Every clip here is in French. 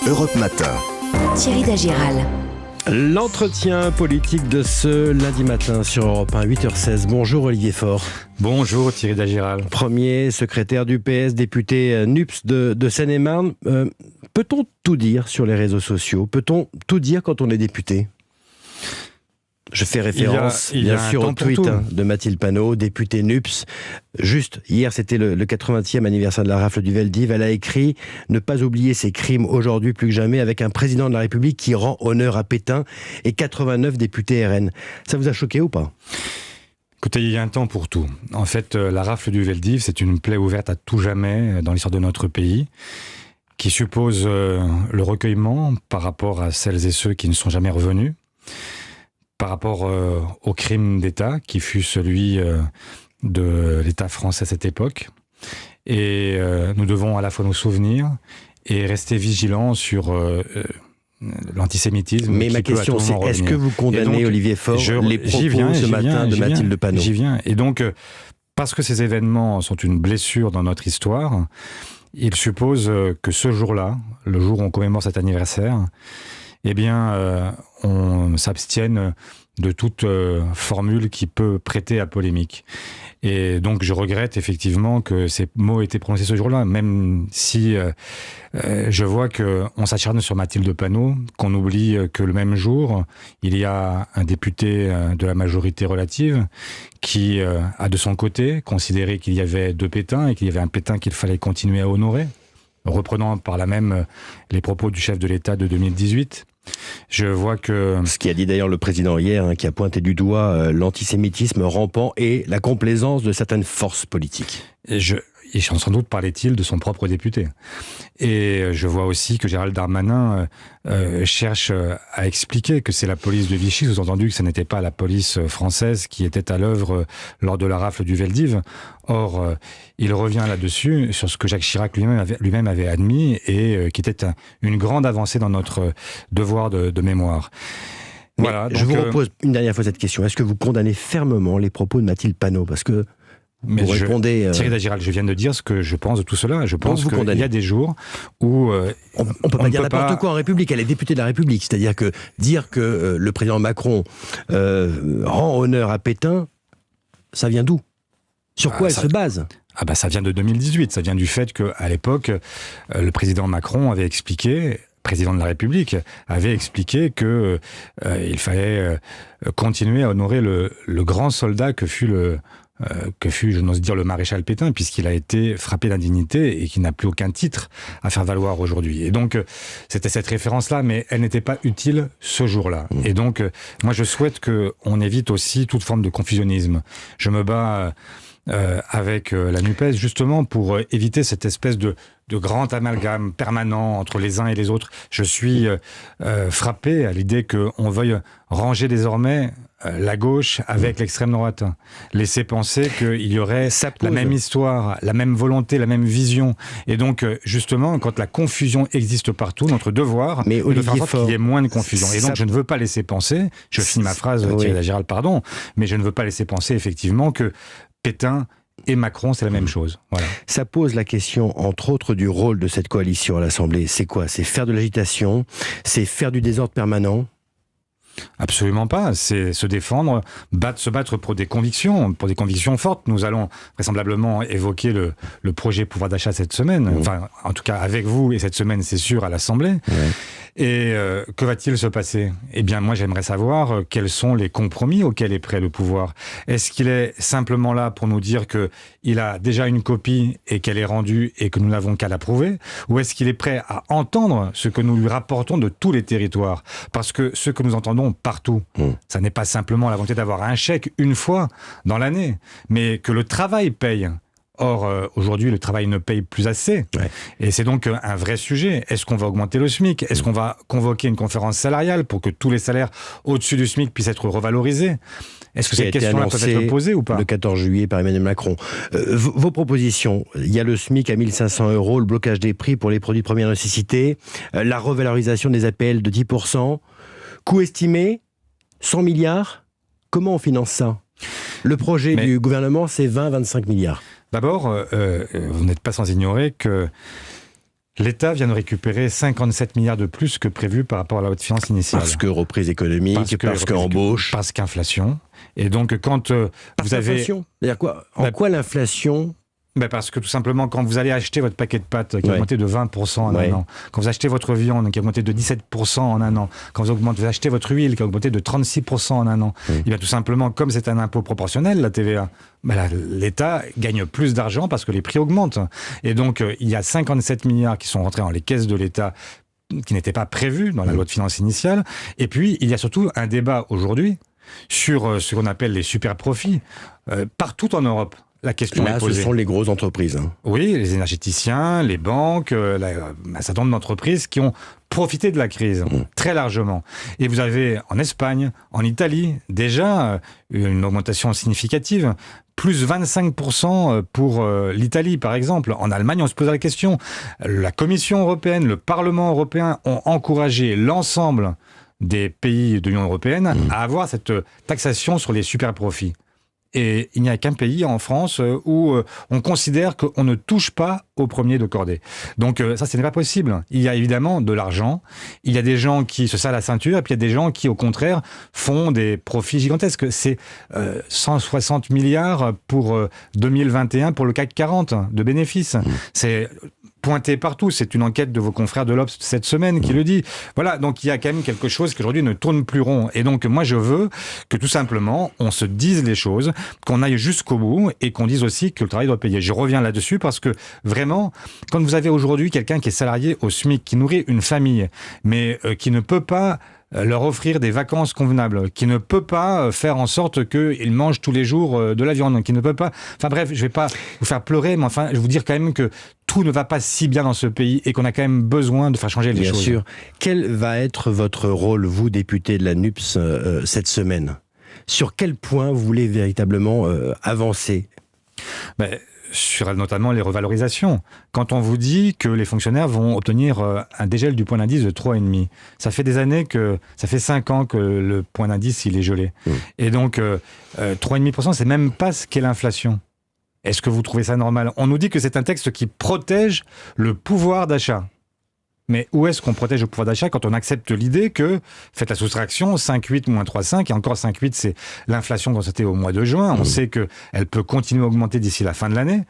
Europe Matin. Thierry Dagiral. L'entretien politique de ce lundi matin sur Europe 1, 8h16. Bonjour Olivier Faure. Bonjour Thierry Dagiral. Premier secrétaire du PS, député NUPES de Seine-et-Marne. Peut-on tout dire sur les réseaux sociaux? Peut-on tout dire quand on est député? Je fais référence, bien sûr, au tweet de Mathilde Panot, députée NUPES. Juste, hier, c'était le 80e anniversaire de la rafle du Veldiv. Elle a écrit « Ne pas oublier ces crimes aujourd'hui plus que jamais avec un président de la République qui rend honneur à Pétain et 89 députés RN ». Ça vous a choqué ou pas ? Écoutez, il y a un temps pour tout. En fait, la rafle du Veldiv, c'est une plaie ouverte à tout jamais dans l'histoire de notre pays, qui suppose le recueillement par rapport à celles et ceux qui ne sont jamais revenus, par rapport au crime d'État qui fut celui de l'État français à cette époque. Et nous devons à la fois nous souvenir et rester vigilants sur l'antisémitisme. Mais ma question c'est, est-ce que vous condamnez, donc, Olivier Faure, les propos ce matin de Mathilde Panot ? J'y viens. Et donc, parce que ces événements sont une blessure dans notre histoire, il suppose que ce jour-là, le jour où on commémore cet anniversaire, eh bien, on s'abstienne de toute formule qui peut prêter à polémique. Et donc, je regrette effectivement que ces mots aient été prononcés ce jour-là, même si je vois qu'on s'acharne sur Mathilde Panot, qu'on oublie que le même jour, il y a un député de la majorité relative qui a de son côté considéré qu'il y avait deux Pétains et qu'il y avait un Pétain qu'il fallait continuer à honorer, reprenant par là même les propos du chef de l'État de 2018. Je vois que... Ce qu'a dit d'ailleurs le président hier, qui a pointé du doigt l'antisémitisme rampant et la complaisance de certaines forces politiques. Et sans doute parlait-il de son propre député. Et je vois aussi que Gérald Darmanin cherche à expliquer que c'est la police de Vichy, sous-entendu que ce n'était pas la police française qui était à l'œuvre lors de la rafle du Veldiv. Or, il revient là-dessus sur ce que Jacques Chirac lui-même avait admis et qui était une grande avancée dans notre devoir de mémoire. Voilà, je vous repose une dernière fois cette question. Est-ce que vous condamnez fermement les propos de Mathilde Panot ? Parce que vous répondez... Thierry Dagiral, je viens de dire ce que je pense de tout cela. Je pense qu'il y a des jours où... on ne peut pas dire n'importe quoi en République. Elle est députée de la République. C'est-à-dire que dire que le président Macron rend honneur à Pétain, ça vient d'où ? Sur quoi elle se base ? Ça vient de 2018. Ça vient du fait qu'à l'époque, le président Macron avait expliqué... président de la République, avait expliqué que il fallait continuer à honorer le grand soldat que fut, je n'ose dire, le maréchal Pétain, puisqu'il a été frappé d'indignité et qu'il n'a plus aucun titre à faire valoir aujourd'hui. Et donc, c'était cette référence-là, mais elle n'était pas utile ce jour-là. Et donc, moi, je souhaite qu'on évite aussi toute forme de confusionnisme. Je me bats... avec la NUPES, justement pour éviter cette espèce de grand amalgame permanent entre les uns et les autres. Je suis frappé à l'idée qu'on veuille ranger désormais la gauche avec l'extrême droite. Laisser penser qu'il y aurait la même histoire, la même volonté, la même vision. Et donc, justement, quand la confusion existe partout, notre devoir est de faire en sorte qu'il y ait moins de confusion. Et donc, je ne veux pas laisser penser, je finis ma phrase, Thierry Dagiral, pardon, mais je ne veux pas laisser penser effectivement que Pétain et Macron, c'est la même chose. Voilà. Ça pose la question, entre autres, du rôle de cette coalition à l'Assemblée. C'est quoi ? C'est faire de l'agitation ? C'est faire du désordre permanent ? Absolument pas. C'est se défendre, se battre pour des convictions fortes. Nous allons vraisemblablement évoquer le projet pouvoir d'achat cette semaine. Enfin, en tout cas, avec vous, et cette semaine, c'est sûr, à l'Assemblée. Et que va-t-il se passer ? Eh bien, moi, j'aimerais savoir quels sont les compromis auxquels est prêt le pouvoir. Est-ce qu'il est simplement là pour nous dire qu'il a déjà une copie et qu'elle est rendue et que nous n'avons qu'à l'approuver ? Ou est-ce qu'il est prêt à entendre ce que nous lui rapportons de tous les territoires ? Parce que ce que nous entendons partout, ça n'est pas simplement la volonté d'avoir un chèque une fois dans l'année, mais que le travail paye. Or, aujourd'hui, le travail ne paye plus assez. Et c'est donc un vrai sujet. Est-ce qu'on va augmenter le SMIC ? Est-ce qu'on va convoquer une conférence salariale pour que tous les salaires au-dessus du SMIC puissent être revalorisés ? Est-ce que cette question-là peut être posée ou pas ? Le 14 juillet par Emmanuel Macron. Vos propositions, il y a le SMIC à 1 500 €, le blocage des prix pour les produits de première nécessité, la revalorisation des APL de 10%, coût estimé, 100 milliards. Comment on finance ça ? Le projet du gouvernement, c'est 20-25 milliards. D'abord, vous n'êtes pas sans ignorer que L'État vient de récupérer 57 milliards de plus que prévu par rapport à la loi de finances initiale. Parce que reprise économique, parce qu'embauche. Parce qu'inflation. Et donc, quand vous avez... Inflation. C'est-à-dire quoi ? En quoi l'inflation... Parce que tout simplement, quand vous allez acheter votre paquet de pâtes qui a augmenté de 20% en un an, quand vous achetez votre viande qui a augmenté de 17% en un an, quand vous achetez votre huile qui a augmenté de 36% en un an, et bien tout simplement, comme c'est un impôt proportionnel, la TVA, l'État gagne plus d'argent parce que les prix augmentent. Et donc, il y a 57 milliards qui sont rentrés dans les caisses de l'État qui n'étaient pas prévus dans la loi de finances initiale. Et puis, il y a surtout un débat aujourd'hui sur ce qu'on appelle les super profits partout en Europe. La question là, est posée. Ce sont les grosses entreprises. Oui, les énergéticiens, les banques, un certain nombre d'entreprises qui ont profité de la crise très largement. Et vous avez en Espagne, en Italie, déjà une augmentation significative. Plus 25% pour l'Italie, par exemple. En Allemagne, on se pose la question. La Commission européenne, le Parlement européen ont encouragé l'ensemble des pays de l'Union européenne à avoir cette taxation sur les super profits. Et il n'y a qu'un pays en France où on considère qu'on ne touche pas au premier de cordée. Donc ça, ce n'est pas possible. Il y a évidemment de l'argent. Il y a des gens qui se serrent la ceinture et puis il y a des gens qui, au contraire, font des profits gigantesques. C'est 160 milliards pour 2021 pour le CAC 40 de bénéfices. C'est pointé partout. C'est une enquête de vos confrères de l'Obs cette semaine qui le dit. Voilà, donc il y a quand même quelque chose qui aujourd'hui ne tourne plus rond. Et donc moi je veux que tout simplement on se dise les choses, qu'on aille jusqu'au bout et qu'on dise aussi que le travail doit payer. Je reviens là-dessus parce que vraiment, quand vous avez aujourd'hui quelqu'un qui est salarié au SMIC, qui nourrit une famille, mais qui ne peut pas leur offrir des vacances convenables, qui ne peut pas faire en sorte qu'ils mangent tous les jours de la viande, qui ne peut pas... Enfin bref, je vais pas vous faire pleurer, mais enfin, je vais vous dire quand même que tout ne va pas si bien dans ce pays et qu'on a quand même besoin de faire changer les choses. Bien sûr. Quel va être votre rôle, vous, député de la NUPS, cette semaine ? Sur quel point vous voulez véritablement avancer ? Sur notamment les revalorisations. Quand on vous dit que les fonctionnaires vont obtenir un dégel du point d'indice de 3,5, ça fait des années ça fait 5 ans que le point d'indice il est gelé. Et donc 3,5%, c'est même pas ce qu'est l'inflation. Est-ce que vous trouvez ça normal ? On nous dit que c'est un texte qui protège le pouvoir d'achat. Mais où est-ce qu'on protège le pouvoir d'achat quand on accepte l'idée que, faites la soustraction, 5,8 moins 3,5, et encore 5,8 c'est l'inflation constatée au mois de juin, on sait qu'elle peut continuer à augmenter d'ici la fin de l'année,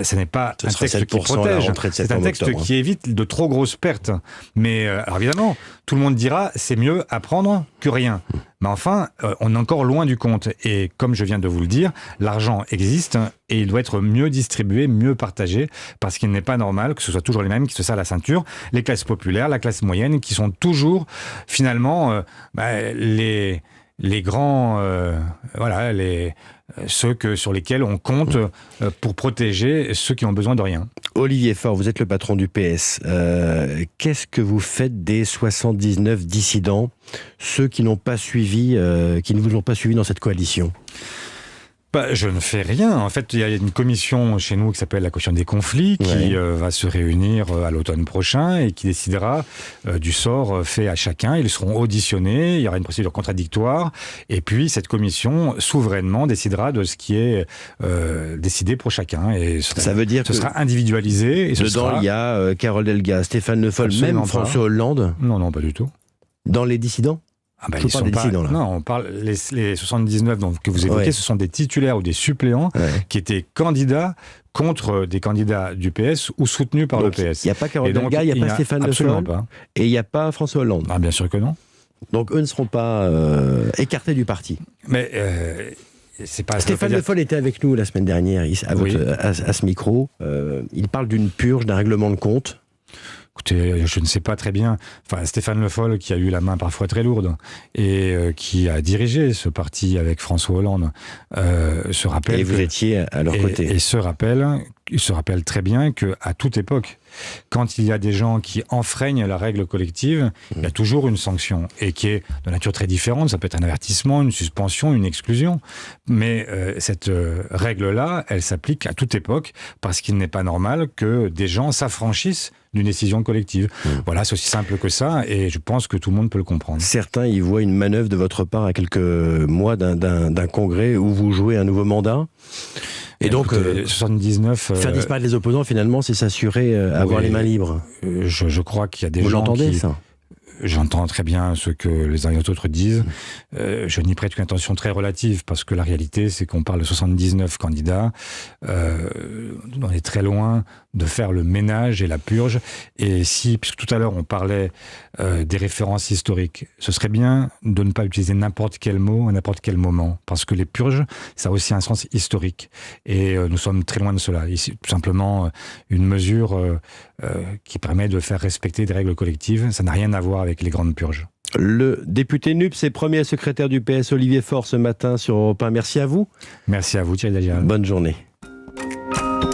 ce n'est pas un texte qui protège, c'est un texte qui évite de trop grosses pertes. Mais alors évidemment, tout le monde dira c'est mieux à prendre que rien. Mais enfin, on est encore loin du compte. Et comme je viens de vous le dire, l'argent existe et il doit être mieux distribué, mieux partagé, parce qu'il n'est pas normal que ce soit toujours les mêmes qui se serrent la ceinture, les classes populaires, la classe moyenne, qui sont toujours finalement les grands, ceux sur lesquels on compte pour protéger ceux qui ont besoin de rien. Olivier Faure, vous êtes le patron du PS. Qu'est-ce que vous faites des 79 dissidents, ceux qui n'ont pas suivi, qui ne vous ont pas suivi dans cette coalition ? Je ne fais rien. En fait, il y a une commission chez nous qui s'appelle la commission des conflits qui va se réunir à l'automne prochain et qui décidera du sort fait à chacun. Ils seront auditionnés, il y aura une procédure contradictoire et puis cette commission souverainement décidera de ce qui est décidé pour chacun. Et ça veut dire ce sera individualisé. Et dedans, il y a Carole Delga, Stéphane Le Foll, même François Hollande. Non, pas du tout. Dans les dissidents ? Ils sont pas, là. Non, on parle les 79 que vous évoquez, ce sont des titulaires ou des suppléants qui étaient candidats contre des candidats du PS ou soutenus par le PS. Il n'y a pas Carole Delga, il n'y a pas Stéphane Le Foll et il n'y a pas François Hollande. Bien sûr que non. Donc eux ne seront pas écartés du parti. Mais c'est pas. Stéphane Le Foll était avec nous la semaine dernière à ce micro. Il parle d'une purge, d'un règlement de compte. Écoutez, je ne sais pas très bien. Enfin, Stéphane Le Foll, qui a eu la main parfois très lourde et qui a dirigé ce parti avec François Hollande, se rappelle. Et vous étiez à leur côté. Et se rappelle très bien qu'à toute époque, quand il y a des gens qui enfreignent la règle collective, il y a toujours une sanction et qui est de nature très différente. Ça peut être un avertissement, une suspension, une exclusion. Mais cette règle-là, elle s'applique à toute époque parce qu'il n'est pas normal que des gens s'affranchissent d'une décision collective. Voilà, c'est aussi simple que ça et je pense que tout le monde peut le comprendre. Certains y voient une manœuvre de votre part à quelques mois d'un congrès où vous jouez un nouveau mandat ? Et donc, 79... faire disparaître les opposants, finalement, c'est s'assurer avoir les mains libres. Je crois qu'il y a des gens Vous l'entendez, ça ? J'entends très bien ce que les uns et les autres disent. Je n'y prête qu'une attention très relative, parce que la réalité, c'est qu'on parle de 79 candidats. On est très loin de faire le ménage et la purge. Et si, puisque tout à l'heure on parlait des références historiques, ce serait bien de ne pas utiliser n'importe quel mot à n'importe quel moment, parce que les purges, ça a aussi un sens historique. Et nous sommes très loin de cela. Ici, tout simplement, une mesure qui permet de faire respecter des règles collectives, ça n'a rien à voir avec les grandes purges. Le député NUPS et premier secrétaire du PS, Olivier Faure, ce matin sur Europe 1. Merci à vous. Merci à vous, Thierry Dagiral. Bonne journée.